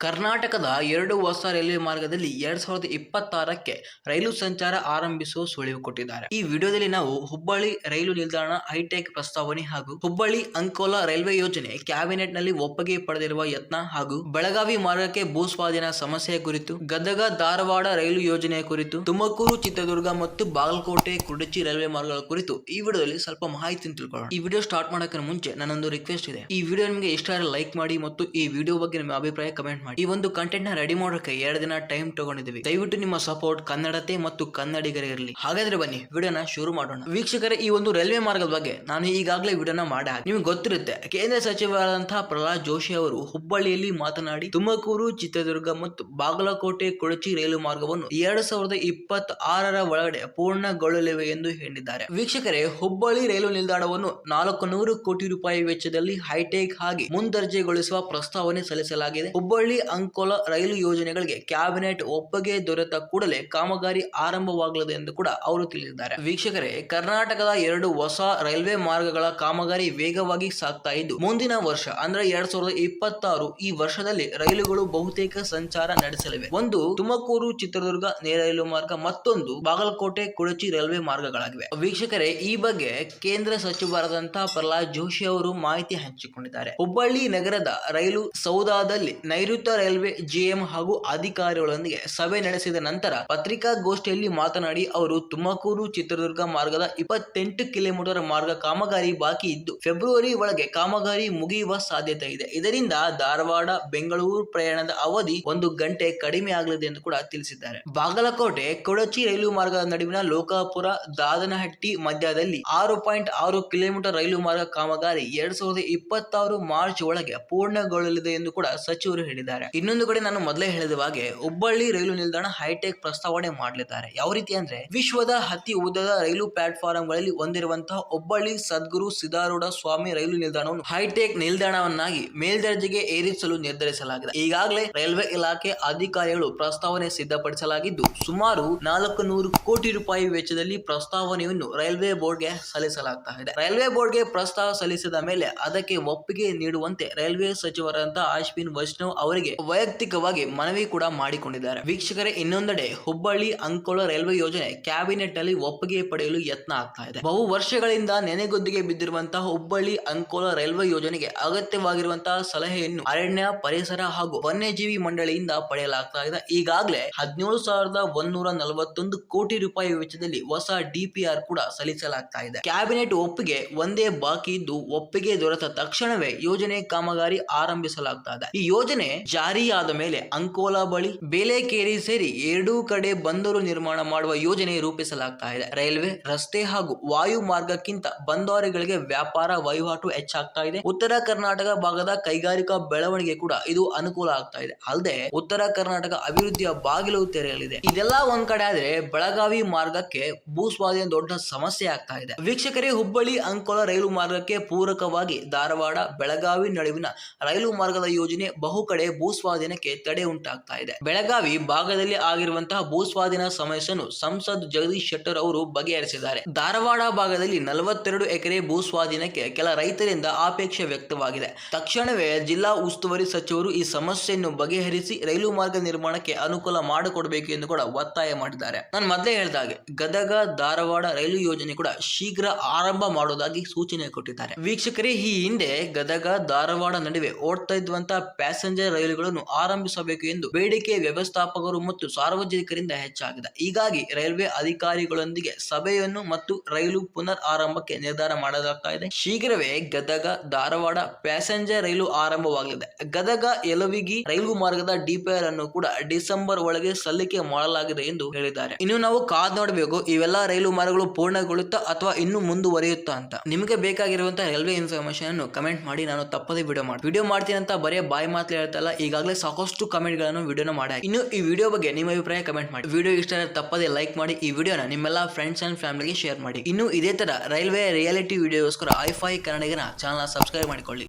ಕರ್ನಾಟಕದ 2 ಹೊಸ ರೈಲ್ವೆ ಮಾರ್ಗದಲ್ಲಿ 2026ಕ್ಕೆ ರೈಲು ಸಂಚಾರ ಆರಂಭಿಸುವ ಸುಳಿವು ಕೊಟ್ಟಿದ್ದಾರೆ. ಈ ವಿಡಿಯೋದಲ್ಲಿ ನಾವು ಹುಬ್ಬಳ್ಳಿ ರೈಲು ನಿಲ್ದಾಣ ಹೈಟೆಕ್ ಪ್ರಸ್ತಾವನೆ ಹಾಗೂ ಹುಬ್ಬಳ್ಳಿ ಅಂಕೋಲಾ ರೈಲ್ವೆ ಯೋಜನೆ ಕ್ಯಾಬಿನೆಟ್ ನಲ್ಲಿ ಒಪ್ಪಿಗೆ ಪಡೆದಿರುವ ಯತ್ನ ಹಾಗೂ ಬೆಳಗಾವಿ ಮಾರ್ಗಕ್ಕೆ ಭೂಸ್ವಾಧೀನ ಸಮಸ್ಯೆ ಕುರಿತು, ಗದಗ ಧಾರವಾಡ ರೈಲು ಯೋಜನೆಯ ಕುರಿತು, ತುಮಕೂರು ಚಿತ್ರದುರ್ಗ ಮತ್ತು ಬಾಗಲಕೋಟೆ ಕುಡಚಿ ರೈಲ್ವೆ ಮಾರ್ಗಗಳ ಕುರಿತು ಈ ವಿಡಿಯೋದಲ್ಲಿ ಸ್ವಲ್ಪ ಮಾಹಿತಿ ತಿಳ್ಕೊಳ್ಳೋಣ. ಈ ವಿಡಿಯೋ ಸ್ಟಾರ್ಟ್ ಮಾಡೋಕೆ ಮುಂಚೆ ನನ್ನೊಂದು ರಿಕ್ವೆಸ್ಟ್ ಇದೆ. ಈ ವಿಡಿಯೋ ನಿಮಗೆ ಇಷ್ಟ ಆದರೆ ಲೈಕ್ ಮಾಡಿ ಮತ್ತು ಈ ವಿಡಿಯೋ ಬಗ್ಗೆ ನಿಮ್ಮ ಅಭಿಪ್ರಾಯ ಕಮೆಂಟ್ ಮಾಡಿ. ಈ ಒಂದು ಕಂಟೆಂಟ್ ನ ರೆಡಿ ಮಾಡೋಕೆ 2 ದಿನ ಟೈಮ್ ತಗೊಂಡಿದ್ದೀವಿ. ದಯವಿಟ್ಟು ನಿಮ್ಮ ಸಪೋರ್ಟ್ ಕನ್ನಡತೆ ಮತ್ತು ಕನ್ನಡಿಗರೇ ಇರಲಿ. ಹಾಗಾದ್ರೆ ಬನ್ನಿ ವಿಡಿಯೋನ ಶುರು ಮಾಡೋಣ. ವೀಕ್ಷಕರೇ, ಈ ಒಂದು ರೈಲ್ವೆ ಮಾರ್ಗದ ಬಗ್ಗೆ ನಾನು ಈಗಾಗಲೇ ವಿಡಿಯೋನ ಮಾಡಿ ನಿಮಗೆ ಗೊತ್ತಿರುತ್ತೆ. ಕೇಂದ್ರ ಸಚಿವರಾದಂತಹ ಪ್ರಹ್ಲಾದ್ ಜೋಶಿ ಅವರು ಹುಬ್ಬಳ್ಳಿಯಲ್ಲಿ ಮಾತನಾಡಿ ತುಮಕೂರು, ಚಿತ್ರದುರ್ಗ ಮತ್ತು ಬಾಗಲಕೋಟೆ ಕೊಡಚಿ ರೈಲು ಮಾರ್ಗವನ್ನು 2026ರ ಒಳಗಡೆ ಪೂರ್ಣಗೊಳ್ಳಲಿವೆ ಎಂದು ಹೇಳಿದ್ದಾರೆ. ವೀಕ್ಷಕರೇ, ಹುಬ್ಬಳ್ಳಿ ರೈಲು ನಿಲ್ದಾಣವನ್ನು 400 ಕೋಟಿ ರೂಪಾಯಿ ವೆಚ್ಚದಲ್ಲಿ ಹೈಟೆಕ್ ಆಗಿ ಮುಂದರ್ಜೆಗೊಳಿಸುವ ಪ್ರಸ್ತಾವನೆ ಸಲ್ಲಿಸಲಾಗಿದೆ. ಹುಬ್ಬಳ್ಳಿ ಅಂಕೋಲಾ ರೈಲು ಯೋಜನೆಗಳಿಗೆ ಕ್ಯಾಬಿನೆಟ್ ಒಪ್ಪಿಗೆ ದೊರೆತ ಕೂಡಲೇ ಕಾಮಗಾರಿ ಆರಂಭವಾಗಲಿದೆ ಎಂದು ಕೂಡ ಅವರು ತಿಳಿಸಿದ್ದಾರೆ. ವೀಕ್ಷಕರೇ, ಕರ್ನಾಟಕದ 2 ಹೊಸ ರೈಲ್ವೆ ಮಾರ್ಗಗಳ ಕಾಮಗಾರಿ ವೇಗವಾಗಿ ಸಾಗ್ತಾ ಇದ್ದು, ಮುಂದಿನ ವರ್ಷ ಅಂದ್ರೆ 2026 ಈ ವರ್ಷದಲ್ಲಿ ರೈಲುಗಳು ಬಹುತೇಕ ಸಂಚಾರ ನಡೆಸಲಿವೆ. ಒಂದು ತುಮಕೂರು ಚಿತ್ರದುರ್ಗ ನೇರ ರೈಲು ಮಾರ್ಗ, ಮತ್ತೊಂದು ಬಾಗಲಕೋಟೆ ಕುಡಚಿ ರೈಲ್ವೆ ಮಾರ್ಗಗಳಾಗಿವೆ. ವೀಕ್ಷಕರೇ, ಈ ಬಗ್ಗೆ ಕೇಂದ್ರ ಸಚಿವರಾದಂತಹ ಪ್ರಹ್ಲಾದ್ ಜೋಶಿ ಅವರು ಮಾಹಿತಿ ಹಂಚಿಕೊಂಡಿದ್ದಾರೆ. ಹುಬ್ಬಳ್ಳಿ ನಗರದ ರೈಲು ಸೌಧದಲ್ಲಿ ನೈಋತ್ಯ ರೈಲ್ವೆ ಜಿಎಂ ಹಾಗೂ ಅಧಿಕಾರಿಗಳೊಂದಿಗೆ ಸಭೆ ನಡೆಸಿದ ನಂತರ ಪತ್ರಿಕಾಗೋಷ್ಠಿಯಲ್ಲಿ ಮಾತನಾಡಿ ಅವರು ತುಮಕೂರು ಚಿತ್ರದುರ್ಗ ಮಾರ್ಗದ 28 ಕಿಲೋಮೀಟರ್ ಮಾರ್ಗ ಕಾಮಗಾರಿ ಬಾಕಿ ಇದ್ದು ಫೆಬ್ರವರಿ ಒಳಗೆ ಕಾಮಗಾರಿ ಮುಗಿಯುವ ಸಾಧ್ಯತೆ ಇದೆ. ಇದರಿಂದ ಧಾರವಾಡ ಬೆಂಗಳೂರು ಪ್ರಯಾಣದ ಅವಧಿ 1 ಗಂಟೆ ಕಡಿಮೆ ಆಗಲಿದೆ ಎಂದು ಕೂಡ ತಿಳಿಸಿದ್ದಾರೆ. ಬಾಗಲಕೋಟೆ ಕೊಡಚಿ ರೈಲು ಮಾರ್ಗದ ನಡುವಿನ ಲೋಕಾಪುರ ದಾದನಹಟ್ಟಿ ಮಧ್ಯದಲ್ಲಿ 6.6 ಕಿಲೋಮೀಟರ್ ರೈಲು ಮಾರ್ಗ ಕಾಮಗಾರಿ 2026 ಮಾರ್ಚ್ ಒಳಗೆ ಪೂರ್ಣಗೊಳ್ಳಲಿದೆ ಎಂದು ಕೂಡ ಸಚಿವರು ಹೇಳಿದ್ದಾರೆ. ಇನ್ನೊಂದು ಕಡೆ ನಾನು ಮೊದಲೇ ಹೇಳಿದ ಹಾಗೆ ಹುಬ್ಬಳ್ಳಿ ರೈಲು ನಿಲ್ದಾಣ ಹೈಟೆಕ್ ಪ್ರಸ್ತಾವನೆ ಮಾಡಲಿದ್ದಾರೆ. ಯಾವ ರೀತಿ ಅಂದ್ರೆ, ವಿಶ್ವದ ಅತಿ ಉದ್ದದ ರೈಲು ಪ್ಲಾಟ್ಫಾರ್ಮ್ ಗಳಲ್ಲಿ ಹೊಂದಿರುವಂತಹ ಹುಬ್ಬಳ್ಳಿ ಸದ್ಗುರು ಸಿದ್ದಾರೂಢ ಸ್ವಾಮಿ ರೈಲು ನಿಲ್ದಾಣವನ್ನು ಹೈಟೆಕ್ ನಿಲ್ದಾಣವನ್ನಾಗಿ ಮೇಲ್ದರ್ಜೆಗೆ ಏರಿಸಲು ನಿರ್ಧರಿಸಲಾಗಿದೆ. ಈಗಾಗಲೇ ರೈಲ್ವೆ ಇಲಾಖೆ ಅಧಿಕಾರಿಗಳು ಪ್ರಸ್ತಾವನೆ ಸಿದ್ಧಪಡಿಸಲಾಗಿದ್ದು, ಸುಮಾರು 400 ಕೋಟಿ ರೂಪಾಯಿ ವೆಚ್ಚದಲ್ಲಿ ಪ್ರಸ್ತಾವನೆಯನ್ನು ರೈಲ್ವೆ ಬೋರ್ಡ್ಗೆ ಸಲ್ಲಿಸಲಾಗ್ತಾ ಇದೆ. ರೈಲ್ವೆ ಬೋರ್ಡ್ಗೆ ಪ್ರಸ್ತಾವ ಸಲ್ಲಿಸಿದ ಮೇಲೆ ಅದಕ್ಕೆ ಒಪ್ಪಿಗೆ ನೀಡುವಂತೆ ರೈಲ್ವೆ ಸಚಿವರಾದಂತಹ ಅಶ್ವಿನಿ ವೈಷ್ಣವ್ ಅವರಿಗೆ ವೈಯಕ್ತಿಕವಾಗಿ ಮನವಿ ಕೂಡ ಮಾಡಿಕೊಂಡಿದ್ದಾರೆ. ವೀಕ್ಷಕರೇ, ಇನ್ನೊಂದೆಡೆ ಹುಬ್ಬಳ್ಳಿ ಅಂಕೋಲಾ ರೈಲ್ವೆ ಯೋಜನೆ ಕ್ಯಾಬಿನೆಟ್ ನಲ್ಲಿ ಒಪ್ಪಿಗೆ ಪಡೆಯಲು ಯತ್ನ ಆಗ್ತಾ ಇದೆ. ಬಹು ವರ್ಷಗಳಿಂದ ನೆನೆಗುದ್ದಿಗೆ ಬಿದ್ದಿರುವಂತಹ ಹುಬ್ಬಳ್ಳಿ ಅಂಕೋಲಾ ರೈಲ್ವೆ ಯೋಜನೆಗೆ ಅಗತ್ಯವಾಗಿರುವಂತಹ ಸಲಹೆಯನ್ನು ಅರಣ್ಯ, ಪರಿಸರ ಹಾಗೂ ವನ್ಯಜೀವಿ ಮಂಡಳಿಯಿಂದ ಪಡೆಯಲಾಗ್ತಾ ಇದೆ. ಈಗಾಗಲೇ 17,141 ಕೋಟಿ ರೂಪಾಯಿ ವೆಚ್ಚದಲ್ಲಿ ಹೊಸ ಡಿಪಿಆರ್ ಕೂಡ ಸಲ್ಲಿಸಲಾಗ್ತಾ ಇದೆ. ಕ್ಯಾಬಿನೆಟ್ ಒಪ್ಪಿಗೆ ಒಂದೇ ಬಾಕಿ ಇದ್ದು, ಒಪ್ಪಿಗೆ ದೊರೆತ ತಕ್ಷಣವೇ ಯೋಜನೆ ಕಾಮಗಾರಿ ಆರಂಭಿಸಲಾಗ್ತಾ ಇದೆ. ಈ ಯೋಜನೆ ಜಾರಿಯಾದ ಮೇಲೆ ಅಂಕೋಲಾ ಬಳಿ ಬೇಲೆಕೇರಿ ಸೇರಿ 2 ಕಡೆ ಬಂದರು ನಿರ್ಮಾಣ ಮಾಡುವ ಯೋಜನೆ ರೂಪಿಸಲಾಗ್ತಾ ಇದೆ. ರೈಲ್ವೆ, ರಸ್ತೆ ಹಾಗೂ ವಾಯು ಮಾರ್ಗಕ್ಕಿಂತ ಬಂದರುಗಳಿಗೆ ವ್ಯಾಪಾರ ವಹಿವಾಟು ಹೆಚ್ಚಾಗ್ತಾ ಇದೆ. ಉತ್ತರ ಕರ್ನಾಟಕ ಭಾಗದ ಕೈಗಾರಿಕಾ ಬೆಳವಣಿಗೆ ಕೂಡ ಇದು ಅನುಕೂಲ ಆಗ್ತಾ ಇದೆ. ಅಲ್ಲದೆ ಉತ್ತರ ಕರ್ನಾಟಕ ಅಭಿವೃದ್ಧಿಯ ಬಾಗಿಲು ತೆರೆಯಲಿದೆ. ಇದೆಲ್ಲ ಒಂದ್ ಕಡೆ ಆದ್ರೆ ಬೆಳಗಾವಿ ಮಾರ್ಗಕ್ಕೆ ಭೂಸ್ವಾಧೀನ ದೊಡ್ಡ ಸಮಸ್ಯೆ ಆಗ್ತಾ ಇದೆ. ವೀಕ್ಷಕರೇ, ಹುಬ್ಬಳ್ಳಿ ಅಂಕೋಲಾ ರೈಲು ಮಾರ್ಗಕ್ಕೆ ಪೂರಕವಾಗಿ ಧಾರವಾಡ ಬೆಳಗಾವಿ ನಡುವಿನ ರೈಲು ಮಾರ್ಗದ ಯೋಜನೆ ಬಹು ಕಡೆ ಭೂಸ್ವಾಧೀನಕ್ಕೆ ತಡೆ ಉಂಟಾಗ್ತಾ ಇದೆ. ಬೆಳಗಾವಿ ಭಾಗದಲ್ಲಿ ಆಗಿರುವಂತಹ ಭೂಸ್ವಾಧೀನ ಸಮಸ್ಯೆಯನ್ನು ಸಂಸದ್ ಜಗದೀಶ್ ಶೆಟ್ಟರ್ ಅವರು ಬಗೆಹರಿಸಿದ್ದಾರೆ. ಧಾರವಾಡ ಭಾಗದಲ್ಲಿ 42 ಎಕರೆ ಭೂಸ್ವಾಧೀನಕ್ಕೆ ಕೆಲ ರೈತರಿಂದ ಆಪೇಕ್ಷೆ ವ್ಯಕ್ತವಾಗಿದೆ. ತಕ್ಷಣವೇ ಜಿಲ್ಲಾ ಉಸ್ತುವಾರಿ ಸಚಿವರು ಈ ಸಮಸ್ಯೆಯನ್ನು ಬಗೆಹರಿಸಿ ರೈಲು ಮಾರ್ಗ ನಿರ್ಮಾಣಕ್ಕೆ ಅನುಕೂಲ ಮಾಡಿಕೊಡಬೇಕು ಎಂದು ಕೂಡ ಒತ್ತಾಯ ಮಾಡಿದ್ದಾರೆ. ನಾನು ಮೊದಲೇ ಹೇಳಿದ ಹಾಗೆ ಗದಗ ಧಾರವಾಡ ರೈಲು ಯೋಜನೆ ಕೂಡ ಶೀಘ್ರ ಆರಂಭ ಮಾಡುವುದಾಗಿ ಸೂಚನೆ ಕೊಟ್ಟಿದ್ದಾರೆ. ವೀಕ್ಷಕರೇ, ಈ ಹಿಂದೆ ಗದಗ ಧಾರವಾಡ ನಡುವೆ ಓಡ್ತಾ ಇದ್ದಂತಹ ಪ್ಯಾಸೆಂಜರ್ ರೈಲುಗಳನ್ನು ಆರಂಭಿಸಬೇಕು ಎಂದು ಬೇಡಿಕೆ ವ್ಯವಸ್ಥಾಪಕರು ಮತ್ತು ಸಾರ್ವಜನಿಕರಿಂದ ಹೆಚ್ಚಾಗಿದೆ. ಹೀಗಾಗಿ ರೈಲ್ವೆ ಅಧಿಕಾರಿಗಳೊಂದಿಗೆ ಸಭೆಯನ್ನು ಮತ್ತು ರೈಲು ಪುನರ್ ಆರಂಭಕ್ಕೆ ನಿರ್ಧಾರ ಮಾಡಲಾಗ್ತಾ ಇದೆ. ಶೀಘ್ರವೇ ಗದಗ ಧಾರವಾಡ ಪ್ಯಾಸೆಂಜರ್ ರೈಲು ಆರಂಭವಾಗಲಿದೆ. ಗದಗ ಯಲವಿಗಿ ರೈಲು ಮಾರ್ಗದ ಡಿಪಿಆರ್ ಅನ್ನು ಕೂಡ ಡಿಸೆಂಬರ್ ಒಳಗೆ ಸಲ್ಲಿಕೆ ಮಾಡಲಾಗಿದೆ ಎಂದು ಹೇಳಿದ್ದಾರೆ. ಇನ್ನು ನಾವು ಕಾದ್ ನೋಡಬೇಕು, ಇವೆಲ್ಲ ರೈಲು ಮಾರ್ಗಗಳು ಪೂರ್ಣಗೊಳ್ಳುತ್ತಾ ಅಥವಾ ಇನ್ನು ಮುಂದುವರಿಯುತ್ತಾ ಅಂತ. ನಿಮಗೆ ಬೇಕಾಗಿರುವಂತಹ ರೈಲ್ವೆ ಇನ್ಫಾರ್ಮೇಶನ್ ಅನ್ನು ಕಮೆಂಟ್ ಮಾಡಿ, ನಾನು ತಪ್ಪದೇ ವಿಡಿಯೋ ಮಾಡ್ತೀನಿ ಅಂತ ಬರೀ ಬಾಯಿ ಮಾತು ಹೇಳ್ತಲ್ಲ, ಈಗಾಗಲೇ ಸಾಕಷ್ಟು ಕಮೆಂಟ್ ಗಳನ್ನು ವಿಡಿಯೋನ ಮಾಡಿ. ಇನ್ನು ಈ ವಿಡಿಯೋ ಬಗ್ಗೆ ನಿಮ್ಮ ಅಭಿಪ್ರಾಯ ಕಮೆಂಟ್ ಮಾಡಿ. ವಿಡಿಯೋ ಇಷ್ಟ ಆದರೆ ತಪ್ಪದೇ ಲೈಕ್ ಮಾಡಿ, ಈ ವಿಡಿಯೋನ ನಿಮ್ಮೆಲ್ಲ ಫ್ರೆಂಡ್ಸ್ ಅಂಡ್ ಫ್ಯಾಮಿಲಿಗೆ ಶೇರ್ ಮಾಡಿ. ಇನ್ನು ಇದೇ ತರ ರೈಲ್ವೆ ರಿಯಾಲಿಟಿ ವಿಡಿಯೋಸ್ಕರ ಐಫೈ ಕನ್ನಡಿಗನ ಚಾನಲ್ ಸಬ್ಸ್ಕ್ರೈಬ್ ಮಾಡಿಕೊಳ್ಳಿ.